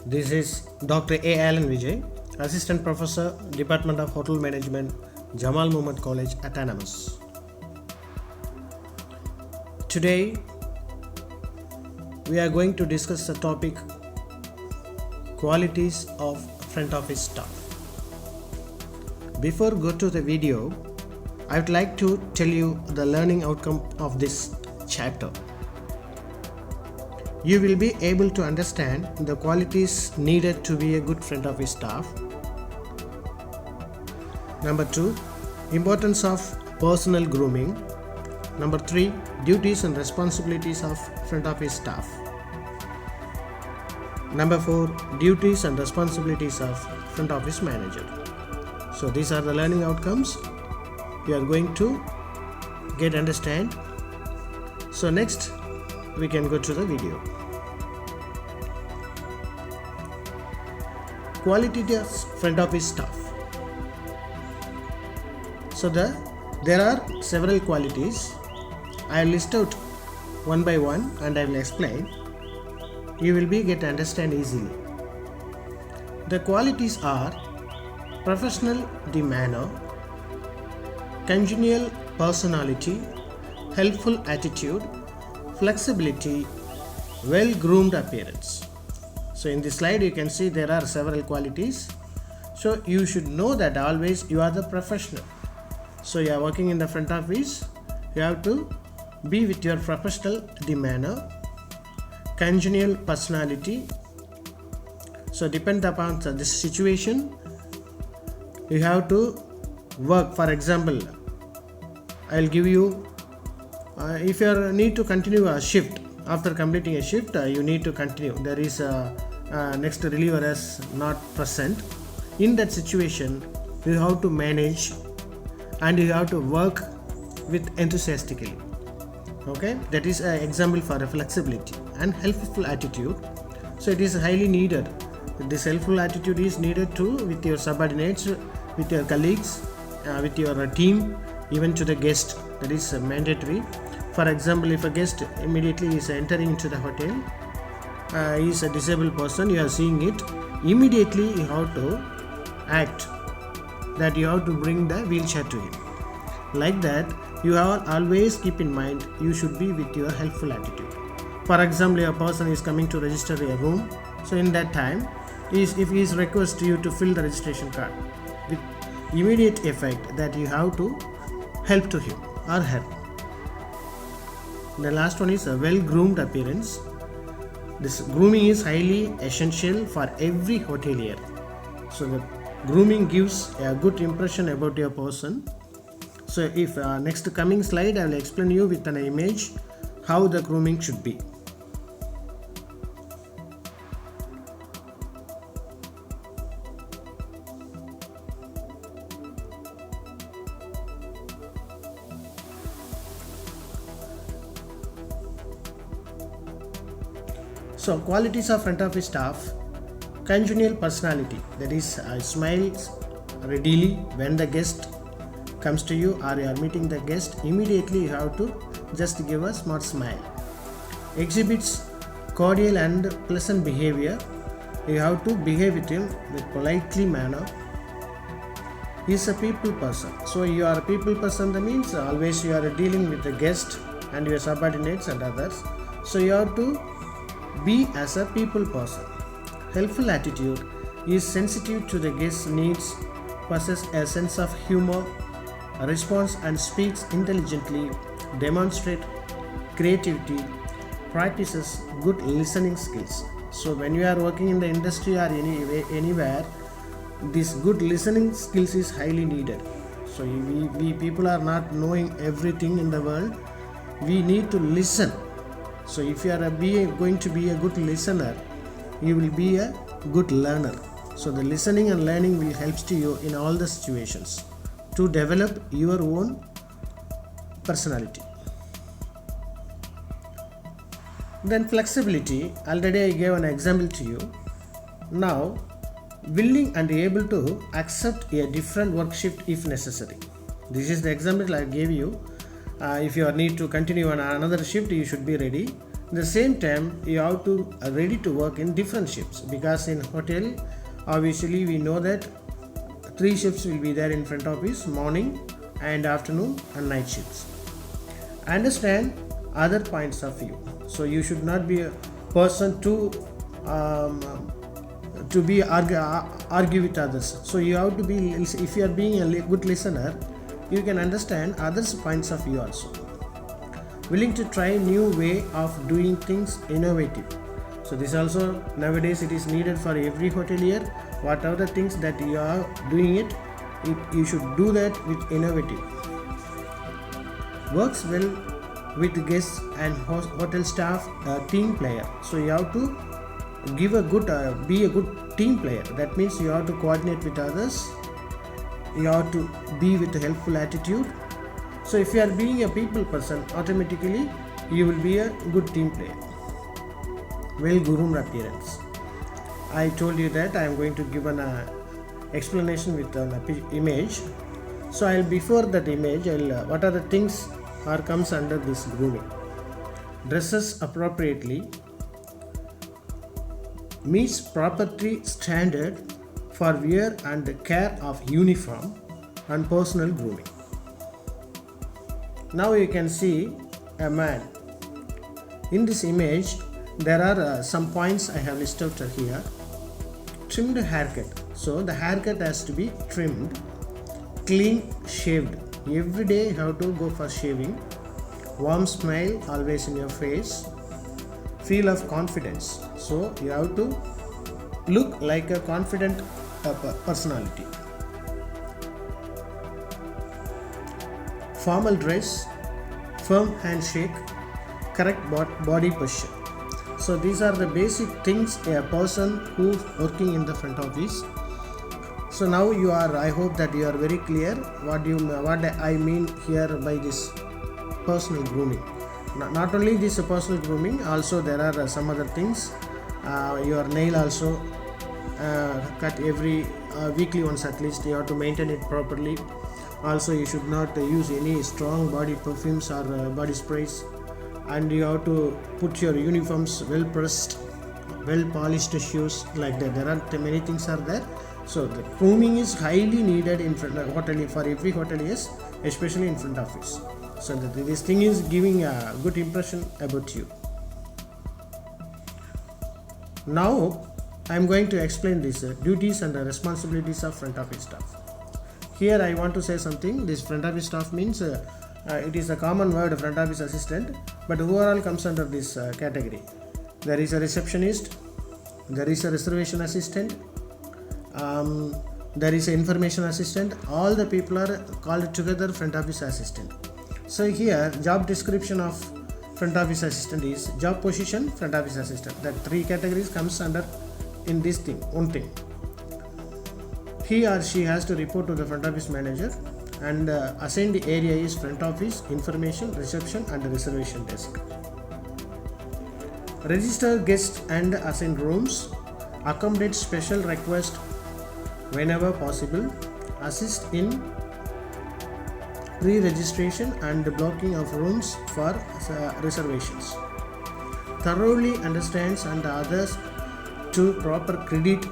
This is Dr. A. Alan Vijay, Assistant Professor, Department of Hotel Management, Jamal Muhammad College, Autonomous. Today, we are going to discuss the topic qualities of front office staff. Before go to the video, I would like to tell you the learning outcome of this chapter. You will be able to understand the qualities needed to be a good front office staff. Number 2, importance of personal grooming. Number 3, duties and responsibilities of front office staff. Number 4, duties and responsibilities of front office manager. So these are the learning outcomes you are going to get understand. So next we can go to the video. Quality of front office staff. So there are several qualities. I will list out one by one and I will explain. You will get to understand easily. The qualities are professional demeanor, congenial personality, helpful attitude, flexibility, well-groomed appearance. So in this slide you can see there are several qualities. So you should know that always you are the professional. So you are working in the front office, you have to be with your professional demeanor, congenial personality. So depend upon this situation, you have to work. For example, I will give you, if you need to continue a shift, after completing a shift, you need to continue. There is a next reliever is not present. In that situation, you have to manage and you have to work with enthusiastically. Okay, that is an example for a flexibility and helpful attitude. So it is highly needed. This helpful attitude is needed too with your subordinates, with your colleagues, with your team, even to the guest. That is mandatory. For example, if a guest immediately is entering into the hotel, he is a disabled person, you are seeing it, immediately you have to act that you have to bring the wheelchair to him. Like that, you have always keep in mind you should be with your helpful attitude. For example, a person is coming to register a room, so in that time, if he is request you to fill the registration card, with immediate effect that you have to help to him or her. The last one is a well-groomed appearance. This grooming is highly essential for every hotelier. So the grooming gives a good impression about your person. So if next coming slide I will explain you with an image how the grooming should be. So qualities of front office staff: congenial personality, that is smiles readily when the guest comes to you or you are meeting the guest, immediately you have to just give a smart smile. Exhibits cordial and pleasant behavior, you have to behave with him with politely manner. He is a people person. So you are a people person, that means always you are dealing with the guest and your subordinates and others. So you have to be as a people person. Helpful attitude, is sensitive to the guest's needs, possesses a sense of humor, responds and speaks intelligently, demonstrate creativity, practices good listening skills. So when you are working in the industry or anywhere, this good listening skills is highly needed. So we people are not knowing everything in the world. We need to listen. So if you are going to be a good listener, you will be a good learner. So the listening and learning will help to you in all the situations to develop your own personality. Then flexibility, already I gave an example to you. Now, willing and able to accept a different work shift if necessary. This is the example I gave you. If you need to continue on another shift, you should be ready. At the same time, you have to ready to work in different shifts, because in hotel, obviously we know that 3 shifts will be there in front office: morning and afternoon and night shifts. Understand other points of view. So you should not be a person um, to be argue with others. So you have to be, if you are being a good listener, you can understand others' points of view also. Willing to try new way of doing things, innovative. So this also nowadays it is needed for every hotelier. Whatever the things that you are doing it, you should do that with innovative. Works well with guests and hotel staff, team player. So you have to give a good be a good team player. That means you have to coordinate with others, you have to be with a helpful attitude. So if you are being a people person, automatically you will be a good team player. Well groomed appearance. I told you that I am going to give an explanation with an image. So I'll, before that image, what are the things are comes under this grooming? Dresses appropriately, meets property standard for wear and care of uniform and personal grooming. Now you can see a man. In this image, there are some points I have listed here. Trimmed haircut. So the haircut has to be trimmed, clean shaved. Every day you have to go for shaving. Warm smile always in your face. Feel of confidence. So you have to look like a confident personality. Formal dress, firm handshake, correct body posture. So these are the basic things a person who's working in the front office. So now you are, I hope that you are very clear what I mean here by this personal grooming. Not only this personal grooming, also there are some other things. Your nail also cut every weekly once at least. You have to maintain it properly. Also you should not use any strong body perfumes or body sprays, and you have to put your uniforms well pressed, well polished shoes, like that. There are many things are there. So the grooming is highly needed in front of hotel, for every hoteliers, especially in front office. So this thing is giving a good impression about you. Now I am going to explain these duties and the responsibilities of front office staff. Here I want to say something. This front office staff means it is a common word, front office assistant, but overall comes under this category. There is a receptionist, there is a reservation assistant, there is an information assistant. All the people are called together front office assistant. So here job description of front office assistant is job position, front office assistant. That 3 categories comes under in this thing, one thing. He or she has to report to the front office manager, and assigned area is front office, information, reception and reservation desk. Register guests and assign rooms, accommodate special requests whenever possible, assist in pre-registration and blocking of rooms for reservations. Thoroughly understands and others to proper credit,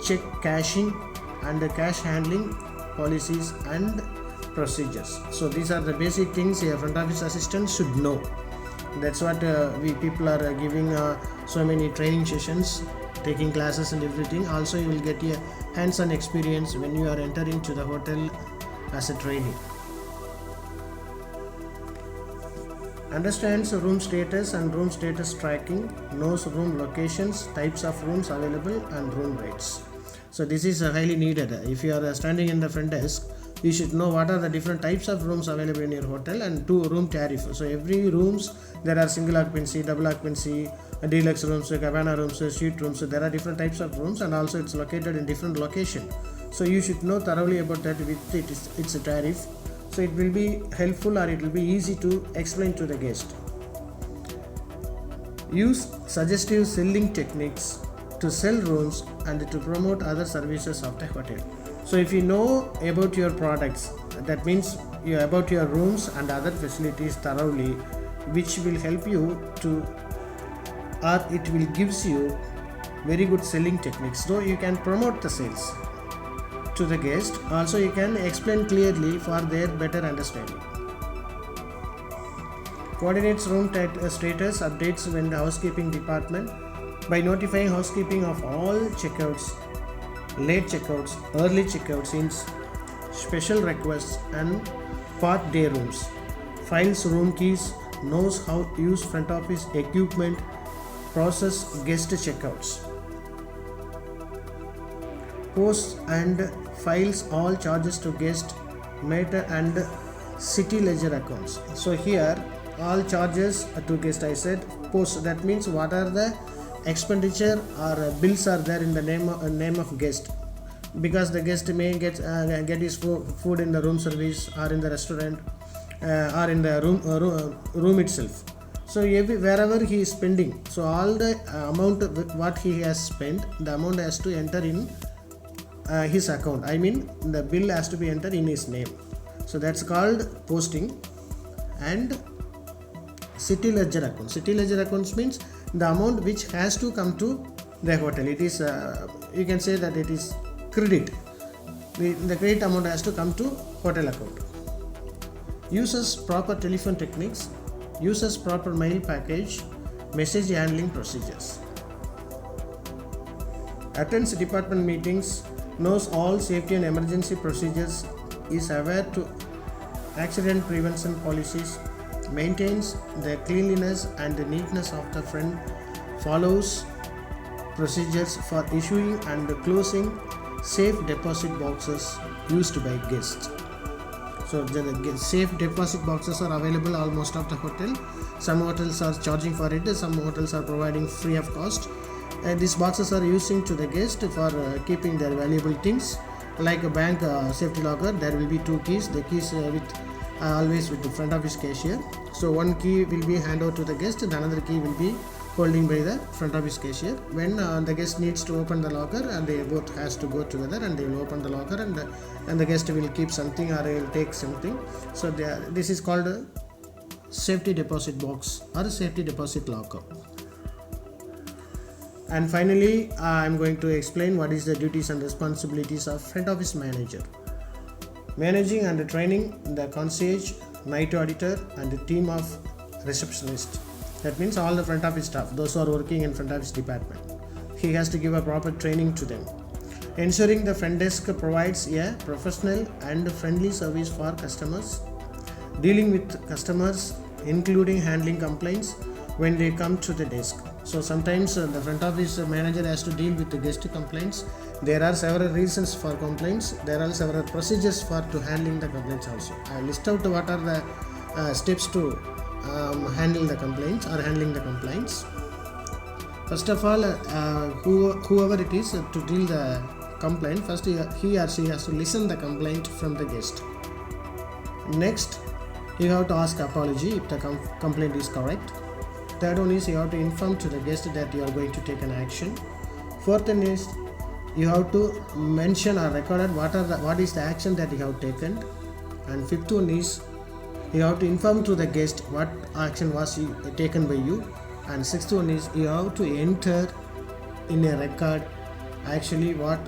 check cashing and cash handling policies and procedures. So these are the basic things a front office assistant should know. That's what we people are giving so many training sessions, taking classes and everything. Also you will get a hands-on experience when you are entering to the hotel as a trainee. Understands room status and room status tracking, knows room locations, types of rooms available and room rates. So this is highly needed. If you are standing in the front desk, you should know what are the different types of rooms available in your hotel and 2 room tariff. So every rooms there are single occupancy, double occupancy, deluxe rooms, cabana rooms, suite rooms. So there are different types of rooms, and also it's located in different location. So you should know thoroughly about that with its a tariff. So it will be helpful, or it will be easy to explain to the guest. Use suggestive selling techniques to sell rooms and to promote other services of the hotel. So if you know about your products, that means about your rooms and other facilities thoroughly, which will help you to, or it will gives you very good selling techniques. So you can promote the sales to the guest. Also you can explain clearly for their better understanding. Coordinates room status updates when the housekeeping department by notifying housekeeping of all checkouts, late checkouts, early checkouts, in special requests and part day rooms. Files room keys, knows how to use front office equipment, process guest checkouts. Posts and files all charges to guest, Meta and City Ledger accounts. So here all charges to guest, I said post, that means what are the expenditure or bills are there in the name of guest, because the guest may get his food in the room service or in the restaurant or in the room itself. So wherever he is spending, so all the amount what he has spent, the amount has to enter in his account. I mean the bill has to be entered in his name. So that's called posting. And City Ledger account. City Ledger accounts means the amount which has to come to the hotel. It is you can say that it is credit. The credit amount has to come to hotel account. Uses proper telephone techniques. Uses proper mail package. Message handling procedures. Attends department meetings. Knows all safety and emergency procedures. Is aware to accident prevention policies. Maintains the cleanliness and the neatness of the front. Follows procedures for issuing and closing safe deposit boxes used by guests. So the safe deposit boxes are available almost of the hotel. Some hotels are charging for it, some hotels are providing free of cost. These boxes are using to the guest for keeping their valuable things. Like a bank safety locker, there will be 2 keys. The keys with always with the front office cashier. So one key will be handed over to the guest and another key will be holding by the front office cashier. When the guest needs to open the locker, and they both has to go together and they will open the locker, and the guest will keep something or will take something. So this is called a safety deposit box or a safety deposit locker. And finally I am going to explain what is the duties and responsibilities of front office manager. Managing and training the concierge, night auditor and the team of receptionists. That means all the front office staff, those who are working in front office department. He has to give a proper training to them. Ensuring the front desk provides a professional and friendly service for customers. Dealing with customers, including handling complaints when they come to the desk. So sometimes the front office manager has to deal with the guest complaints. There are several reasons for complaints. There are several procedures for to handling the complaints also. I list out what are the steps to handle the complaints or handling the complaints. First of all, whoever it is to deal the complaint, first he or she has to listen the complaint from the guest. Next, you have to ask apology if the complaint is correct. Third one is you have to inform to the guest that you are going to take an action. Fourth one is you have to mention or record what is the action that you have taken. And fifth one is you have to inform to the guest what action was taken by you. And sixth one is you have to enter in a record actually what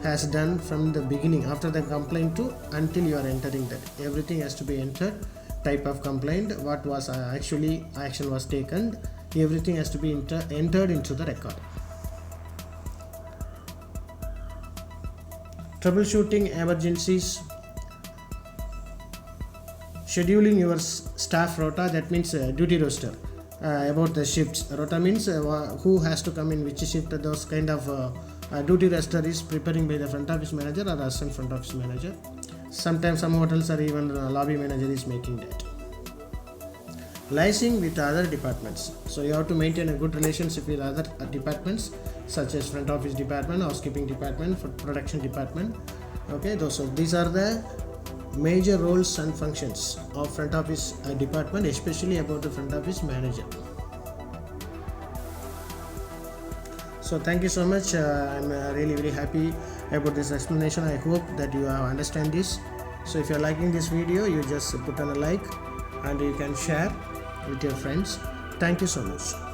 has done from the beginning after the complaint to until you are entering that. Everything has to be entered. Type of complaint, what was actually action was taken, everything has to be entered into the record. Troubleshooting emergencies. Scheduling your staff rota, that means duty roster. About the shifts, rota means who has to come in which shift. Those kind of duty roster is preparing by the front office manager or assistant front office manager. Sometimes some hotels are even lobby manager is making that. Liaising with other departments. So you have to maintain a good relationship with other departments such as front office department, housekeeping department, production department. Okay, these are the major roles and functions of front office department, especially about the front office manager. So thank you so much. I'm really very happy about this explanation. I hope that you have understand this. So if you are liking this video, you just put on a like and you can share with your friends. Thank you so much.